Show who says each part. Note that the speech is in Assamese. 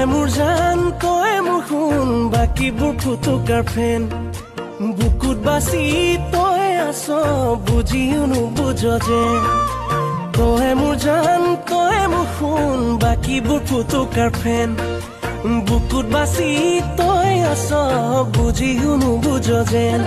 Speaker 1: মোৰ জান তই মোৰ শুন বাকীবোৰ ফুটুকাৰ ফেন বুকুত বাচি তই আছ বুজিও নুবুজ যে তই মোৰ জান তই মোৰ শুন বাকীবোৰ ফুটুকাৰ ফেন বুকুত বাচি তই আছ বুজিও নুবুজ যেন